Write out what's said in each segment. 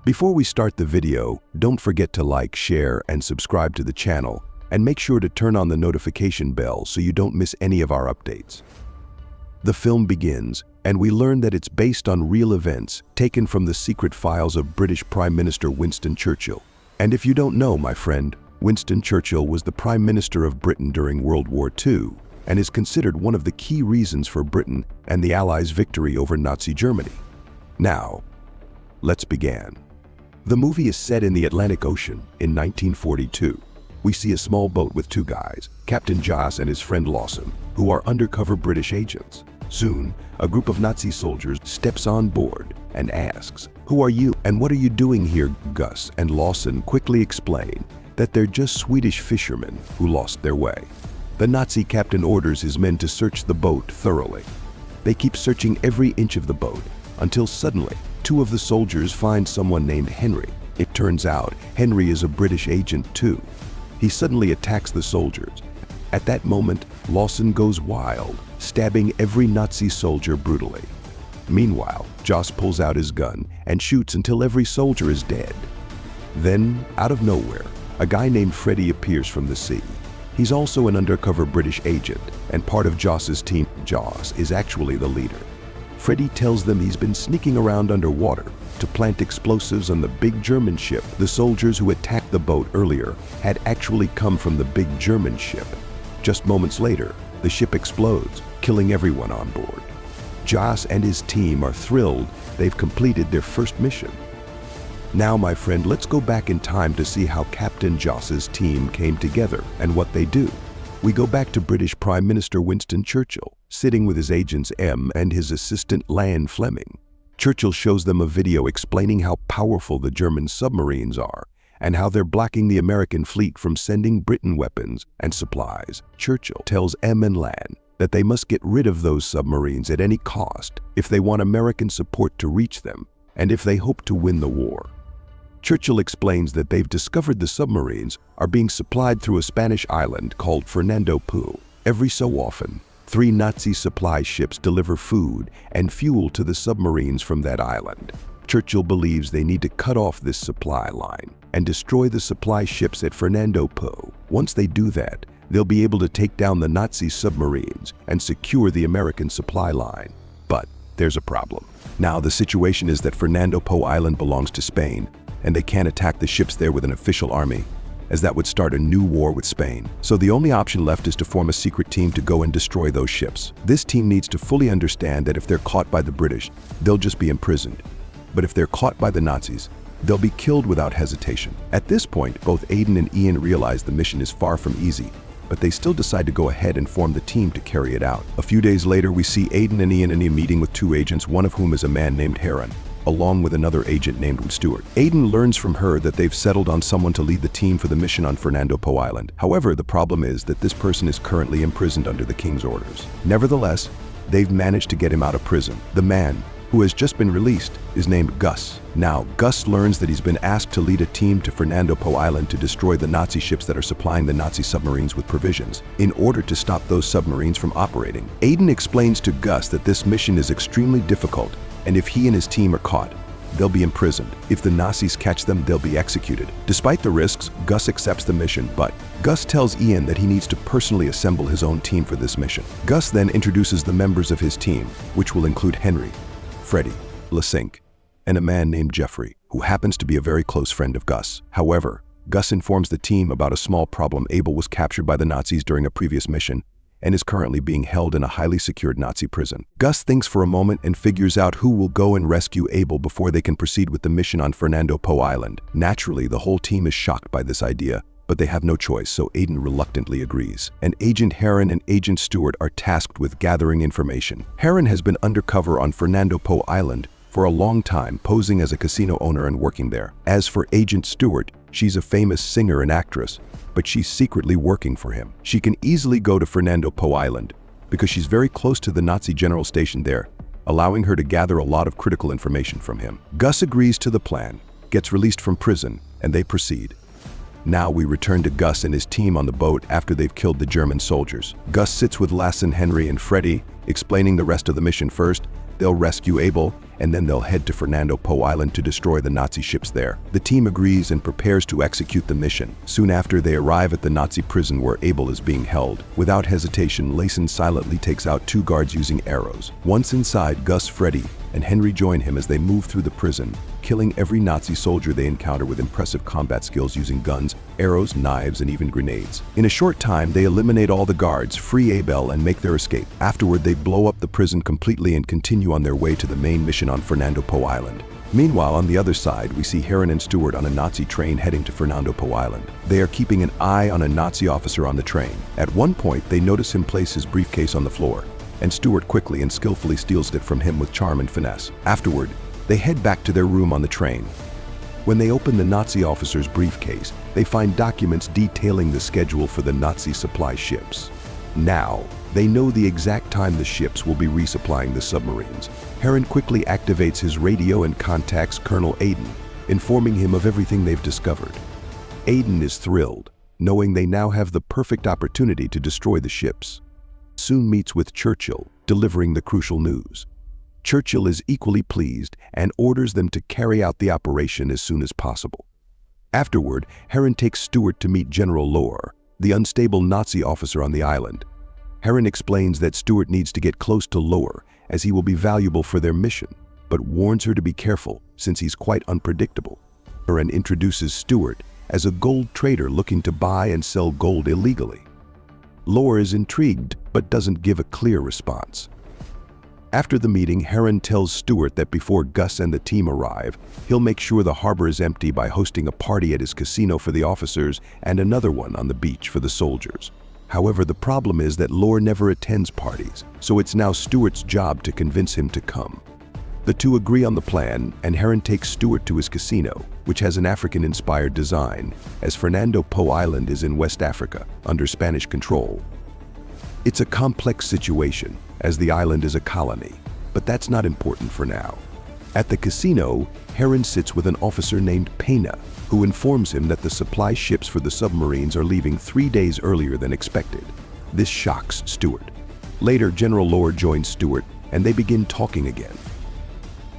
Before we start the video, don't forget to like, share, and subscribe to the channel, and make sure to turn on the notification bell so you don't miss any of our updates. The film begins, and we learn that it's based on real events taken from the secret files of British Prime Minister Winston Churchill. And if you don't know, my friend, Winston Churchill was the Prime Minister of Britain during World War II and is considered one of the key reasons for Britain and the Allies' victory over Nazi Germany. Now, let's begin. The movie is set in the Atlantic Ocean in 1942. We see a small boat with two guys, Captain Joss and his friend Lawson, who are undercover British agents. Soon, a group of Nazi soldiers steps on board and asks, "Who are you and what are you doing here?" Gus and Lawson quickly explain that they're just Swedish fishermen who lost their way. The Nazi captain orders his men to search the boat thoroughly. They keep searching every inch of the boat until suddenly, two of the soldiers find someone named Henry. It turns out Henry is a British agent too. He suddenly attacks the soldiers. At that moment, Lawson goes wild, stabbing every Nazi soldier brutally. Meanwhile, Joss pulls out his gun and shoots until every soldier is dead. Then, out of nowhere, a guy named Freddie appears from the sea. He's also an undercover British agent and part of Joss's team. Joss is actually the leader. Freddie tells them he's been sneaking around underwater to plant explosives on the big German ship. The soldiers who attacked the boat earlier had actually come from the big German ship. Just moments later, the ship explodes, killing everyone on board. Joss and his team are thrilled they've completed their first mission. Now, my friend, let's go back in time to see how Captain Joss's team came together and what they do. We go back to British Prime Minister Winston Churchill, sitting with his agents M and his assistant Lan Fleming. Churchill shows them a video explaining how powerful the German submarines are and how they're blocking the American fleet from sending Britain weapons and supplies. Churchill tells M and Lan that they must get rid of those submarines at any cost if they want American support to reach them and if they hope to win the war. Churchill explains that they've discovered the submarines are being supplied through a Spanish island called Fernando Po. Every so often, 3 Nazi supply ships deliver food and fuel to the submarines from that island. Churchill believes they need to cut off this supply line and destroy the supply ships at Fernando Po. Once they do that, they'll be able to take down the Nazi submarines and secure the American supply line. But there's a problem. Now, the situation is that Fernando Po Island belongs to Spain, and they can't attack the ships there with an official army, as that would start a new war with Spain. So the only option left is to form a secret team to go and destroy those ships. This team needs to fully understand that if they're caught by the British, they'll just be imprisoned. But if they're caught by the Nazis, they'll be killed without hesitation. At this point, both Aidan and Ian realize the mission is far from easy, but they still decide to go ahead and form the team to carry it out. A few days later, we see Aidan and Ian in a meeting with 2 agents, one of whom is a man named Heron, along with another agent named Stewart. Aidan learns from her that they've settled on someone to lead the team for the mission on Fernando Po Island. However, the problem is that this person is currently imprisoned under the king's orders. Nevertheless, they've managed to get him out of prison. The man, who has just been released, is named Gus. Now, Gus learns that he's been asked to lead a team to Fernando Po Island to destroy the Nazi ships that are supplying the Nazi submarines with provisions, in order to stop those submarines from operating. Aidan explains to Gus that this mission is extremely difficult, and if he and his team are caught, they'll be imprisoned. If the Nazis catch them, they'll be executed. Despite the risks, Gus accepts the mission, but Gus tells Ian that he needs to personally assemble his own team for this mission. Gus then introduces the members of his team, which will include Henry, Freddie, Lasink, and a man named Jeffrey, who happens to be a very close friend of Gus. However, Gus informs the team about a small problem. Abel was captured by the Nazis during a previous mission and is currently being held in a highly secured Nazi prison. Gus thinks for a moment and figures out who will go and rescue Abel before they can proceed with the mission on Fernando Po Island. Naturally, the whole team is shocked by this idea, but they have no choice, so Aidan reluctantly agrees. And Agent Heron and Agent Stewart are tasked with gathering information. Heron has been undercover on Fernando Po Island for a long time, posing as a casino owner and working there. As for Agent Stewart, she's a famous singer and actress, but she's secretly working for him. She can easily go to Fernando Po Island because she's very close to the Nazi general station there, allowing her to gather a lot of critical information from him. Gus agrees to the plan, gets released from prison, and they proceed. Now we return to Gus and his team on the boat after they've killed the German soldiers. Gus sits with Lassen, Henry, and Freddie, explaining the rest of the mission. First, they'll rescue Abel and then they'll head to Fernando Po Island to destroy the Nazi ships there. The team agrees and prepares to execute the mission. Soon after, they arrive at the Nazi prison where Abel is being held. Without hesitation, Layson silently takes out 2 guards using arrows. Once inside, Gus, Freddy, and Henry join him as they move through the prison, killing every Nazi soldier they encounter with impressive combat skills using guns, arrows, knives, and even grenades. In a short time, they eliminate all the guards, free Abel, and make their escape. Afterward, they blow up the prison completely and continue on their way to the main mission on Fernando Po Island. Meanwhile, on the other side, we see Heron and Stewart on a Nazi train heading to Fernando Po Island. They are keeping an eye on a Nazi officer on the train. At one point, they notice him place his briefcase on the floor, and Stewart quickly and skillfully steals it from him with charm and finesse. Afterward, they head back to their room on the train. When they open the Nazi officer's briefcase, they find documents detailing the schedule for the Nazi supply ships. Now, they know the exact time the ships will be resupplying the submarines. Heron quickly activates his radio and contacts Colonel Aiden, informing him of everything they've discovered. Aiden is thrilled, knowing they now have the perfect opportunity to destroy the ships. Soon meets with Churchill, delivering the crucial news. Churchill is equally pleased and orders them to carry out the operation as soon as possible. Afterward, Heron takes Stewart to meet General Lohr, the unstable Nazi officer on the island. Heron explains that Stewart needs to get close to Lohr as he will be valuable for their mission, but warns her to be careful since he's quite unpredictable. Heron introduces Stewart as a gold trader looking to buy and sell gold illegally. Lohr is intrigued but doesn't give a clear response. After the meeting, Heron tells Stewart that before Gus and the team arrive, he'll make sure the harbor is empty by hosting a party at his casino for the officers and another one on the beach for the soldiers. However, the problem is that Lohr never attends parties, so it's now Stewart's job to convince him to come. The two agree on the plan, and Heron takes Stewart to his casino, which has an African-inspired design, as Fernando Po Island is in West Africa, under Spanish control. It's a complex situation, as the island is a colony, but that's not important for now. At the casino, Heron sits with an officer named Pena, who informs him that the supply ships for the submarines are leaving 3 days earlier than expected. This shocks Stewart. Later, General Lohr joins Stewart, and they begin talking again.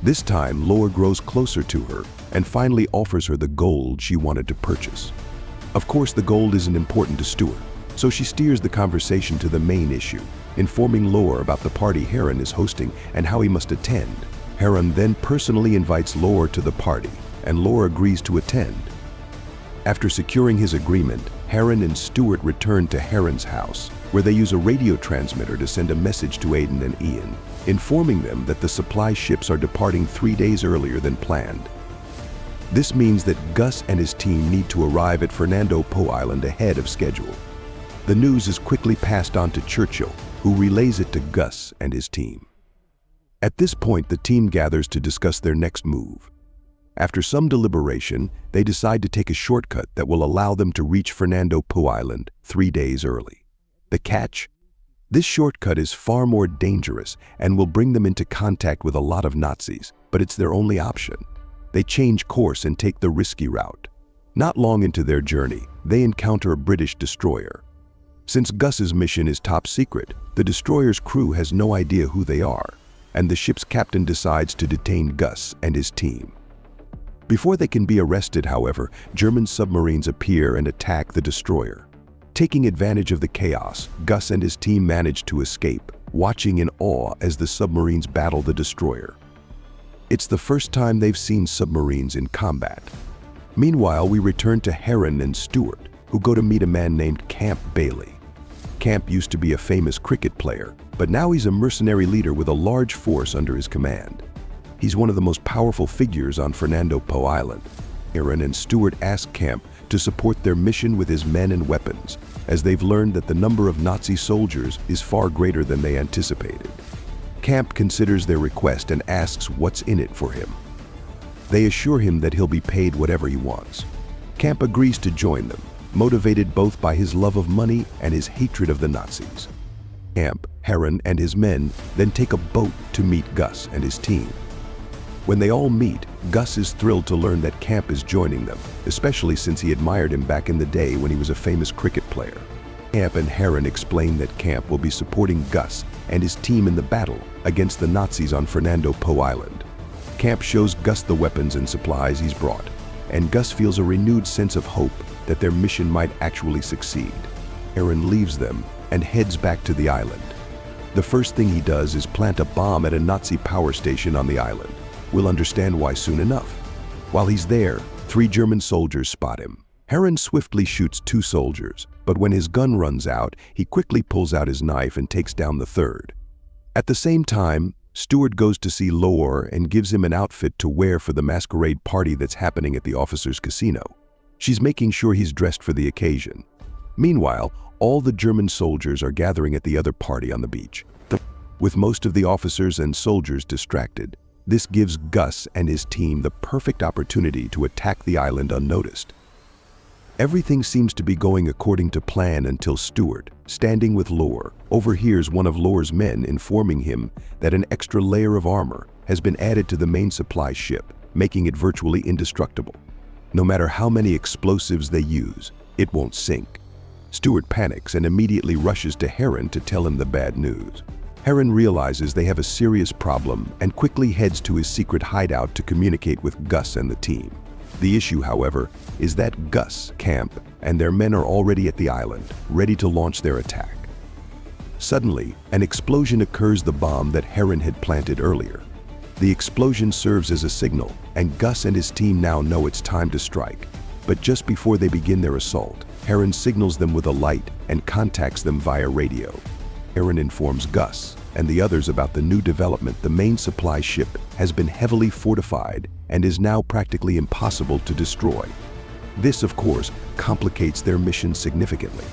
This time, Lohr grows closer to her and finally offers her the gold she wanted to purchase. Of course, the gold isn't important to Stewart, so she steers the conversation to the main issue, informing Lohr about the party Heron is hosting and how he must attend. Heron then personally invites Lohr to the party, and Lohr agrees to attend. After securing his agreement, Heron and Stewart return to Heron's house, where they use a radio transmitter to send a message to Aiden and Ian, informing them that the supply ships are departing 3 days earlier than planned. This means that Gus and his team need to arrive at Fernando Po Island ahead of schedule. The news is quickly passed on to Churchill, who relays it to Gus and his team. At this point, the team gathers to discuss their next move. After some deliberation, they decide to take a shortcut that will allow them to reach Fernando Po Island 3 days early. The catch? This shortcut is far more dangerous and will bring them into contact with a lot of Nazis, but it's their only option. They change course and take the risky route. Not long into their journey, they encounter a British destroyer. Since Gus's mission is top secret, the destroyer's crew has no idea who they are, and the ship's captain decides to detain Gus and his team. Before they can be arrested, however, German submarines appear and attack the destroyer. Taking advantage of the chaos, Gus and his team manage to escape, watching in awe as the submarines battle the destroyer. It's the first time they've seen submarines in combat. Meanwhile, we return to Heron and Stewart, who go to meet a man named Camp Bailey. Camp used to be a famous cricket player, but now he's a mercenary leader with a large force under his command. He's one of the most powerful figures on Fernando Po Island. Heron and Stewart ask Camp to support their mission with his men and weapons, as they've learned that the number of Nazi soldiers is far greater than they anticipated. Camp considers their request and asks what's in it for him. They assure him that he'll be paid whatever he wants. Camp agrees to join them, motivated both by his love of money and his hatred of the Nazis. Camp, Heron, and his men then take a boat to meet Gus and his team. When they all meet, Gus is thrilled to learn that Camp is joining them, especially since he admired him back in the day when he was a famous cricket player. Camp and Heron explain that Camp will be supporting Gus and his team in the battle against the Nazis on Fernando Po Island. Camp shows Gus the weapons and supplies he's brought, and Gus feels a renewed sense of hope that their mission might actually succeed. Aaron leaves them and heads back to the island. The first thing he does is plant a bomb at a Nazi power station on the island. We'll understand why soon enough. While he's there, 3 German soldiers spot him. Aaron swiftly shoots 2 soldiers, but when his gun runs out, he quickly pulls out his knife and takes down the 3rd. At the same time, Stewart goes to see Lore and gives him an outfit to wear for the masquerade party that's happening at the officers' casino. She's making sure he's dressed for the occasion. Meanwhile, all the German soldiers are gathering at the other party on the beach. With most of the officers and soldiers distracted, this gives Gus and his team the perfect opportunity to attack the island unnoticed. Everything seems to be going according to plan until Stewart, standing with Lore, overhears one of Lore's men informing him that an extra layer of armor has been added to the main supply ship, making it virtually indestructible. No matter how many explosives they use, it won't sink. Stewart panics and immediately rushes to Aaron to tell him the bad news. Aaron realizes they have a serious problem and quickly heads to his secret hideout to communicate with Gus and the team. The issue, however, is that Gus, Camp, and their men are already at the island, ready to launch their attack. Suddenly, an explosion occurs the bomb that Aaron had planted earlier. The explosion serves as a signal, and Gus and his team now know it's time to strike. But just before they begin their assault, Aaron signals them with a light and contacts them via radio. Aaron informs Gus and the others about the new development. The main supply ship has been heavily fortified and is now practically impossible to destroy. This, of course, complicates their mission significantly.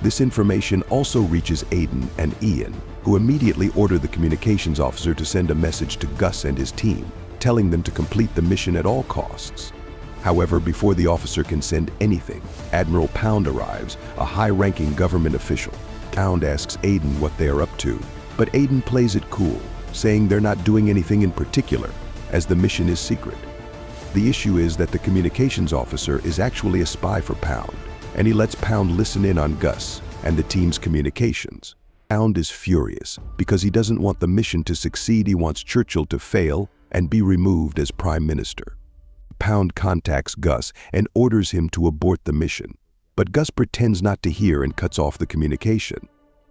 This information also reaches Aiden and Ian, who immediately order the communications officer to send a message to Gus and his team, telling them to complete the mission at all costs. However, before the officer can send anything, Admiral Pound arrives, a high-ranking government official. Pound asks Aiden what they are up to, but Aiden plays it cool, saying they're not doing anything in particular, as the mission is secret. The issue is that the communications officer is actually a spy for Pound, and he lets Pound listen in on Gus and the team's communications. Pound is furious because he doesn't want the mission to succeed. He wants Churchill to fail and be removed as Prime Minister. Pound contacts Gus and orders him to abort the mission, but Gus pretends not to hear and cuts off the communication.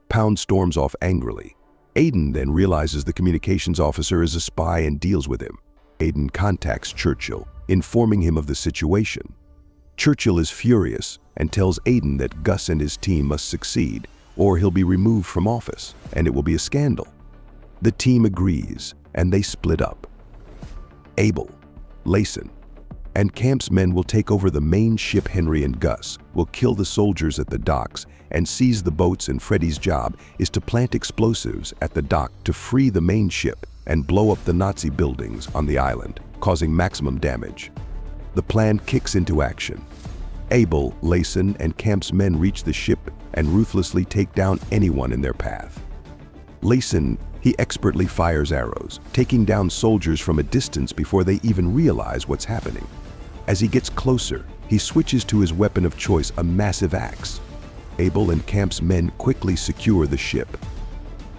Pound storms off angrily. Aiden then realizes the communications officer is a spy and deals with him. Aiden contacts Churchill, informing him of the situation. Churchill is furious and tells Aiden that Gus and his team must succeed, or he'll be removed from office, and it will be a scandal. The team agrees, and they split up. Abel, Layson, and Camp's men will take over the main ship. Henry and Gus will kill the soldiers at the docks and seize the boats, and Freddy's job is to plant explosives at the dock to free the main ship and blow up the Nazi buildings on the island, causing maximum damage. The plan kicks into action. Abel, Layson, and Camp's men reach the ship and ruthlessly take down anyone in their path. Layson, he expertly fires arrows, taking down soldiers from a distance before they even realize what's happening. As he gets closer, he switches to his weapon of choice, a massive axe. Abel and Camp's men quickly secure the ship.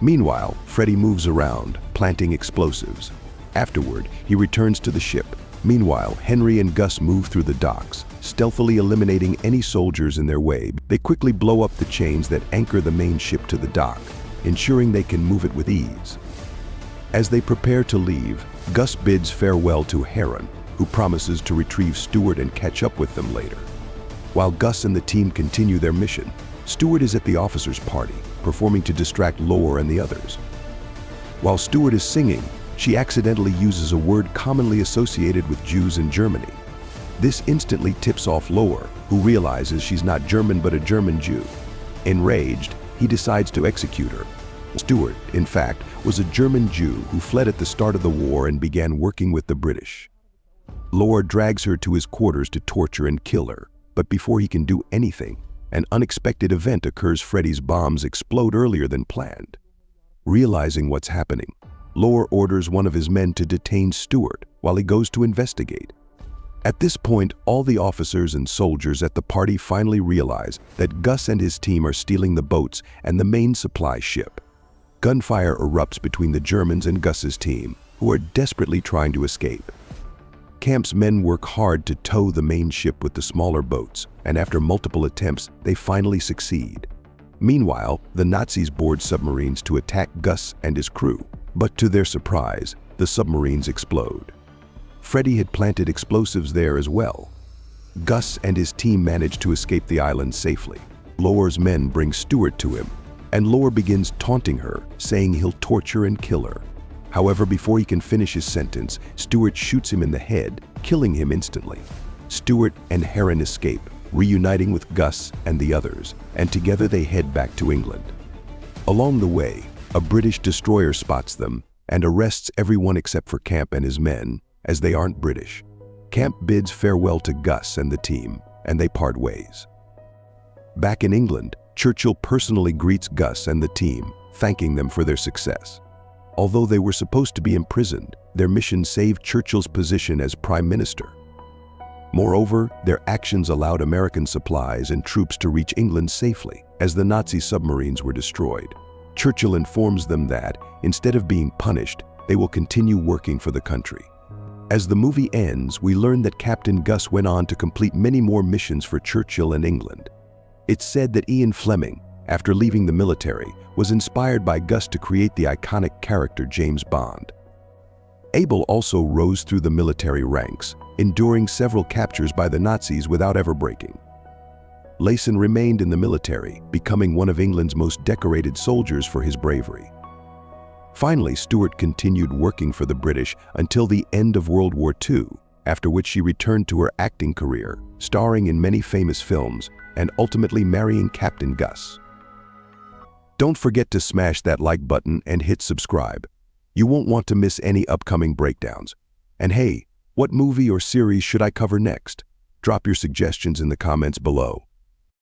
Meanwhile, Freddy moves around, planting explosives. Afterward, he returns to the ship. Meanwhile, Henry and Gus move through the docks, stealthily eliminating any soldiers in their way. They quickly blow up the chains that anchor the main ship to the dock, ensuring they can move it with ease. As they prepare to leave, Gus bids farewell to Aaron, who promises to retrieve Stewart and catch up with them later. While Gus and the team continue their mission, Stewart is at the officers' party, performing to distract Lore and the others. While Stewart is singing, she accidentally uses a word commonly associated with Jews in Germany. This instantly tips off Lore, who realizes she's not German but a German Jew. Enraged, he decides to execute her. Stewart, in fact, was a German Jew who fled at the start of the war and began working with the British. Lore drags her to his quarters to torture and kill her, but before he can do anything, an unexpected event occurs. Freddy's bombs explode earlier than planned. Realizing what's happening, Lore orders one of his men to detain Stewart while he goes to investigate. At this point, all the officers and soldiers at the party finally realize that Gus and his team are stealing the boats and the main supply ship. Gunfire erupts between the Germans and Gus's team, who are desperately trying to escape. Camp's men work hard to tow the main ship with the smaller boats, and after multiple attempts, they finally succeed. Meanwhile, the Nazis board submarines to attack Gus and his crew, but to their surprise, the submarines explode. Freddy had planted explosives there as well. Gus and his team manage to escape the island safely. Lore's men bring Stewart to him, and Lore begins taunting her, saying he'll torture and kill her. However, before he can finish his sentence, Stewart shoots him in the head, killing him instantly. Stewart and Heron escape, reuniting with Gus and the others, and together they head back to England. Along the way, a British destroyer spots them and arrests everyone except for Camp and his men, as they aren't British. Camp bids farewell to Gus and the team, and they part ways. Back in England, Churchill personally greets Gus and the team, thanking them for their success. Although they were supposed to be imprisoned, their mission saved Churchill's position as Prime Minister. Moreover, their actions allowed American supplies and troops to reach England safely, as the Nazi submarines were destroyed. Churchill informs them that, instead of being punished, they will continue working for the country. As the movie ends, we learn that Captain Gus went on to complete many more missions for Churchill and England. It's said that Ian Fleming, after leaving the military, was inspired by Gus to create the iconic character James Bond. Abel also rose through the military ranks, enduring several captures by the Nazis without ever breaking. Layson remained in the military, becoming one of England's most decorated soldiers for his bravery. Finally, Stewart continued working for the British until the end of World War II, after which she returned to her acting career, starring in many famous films, and ultimately marrying Captain Gus. Don't forget to smash that like button and hit subscribe. You won't want to miss any upcoming breakdowns. And hey, what movie or series should I cover next? Drop your suggestions in the comments below.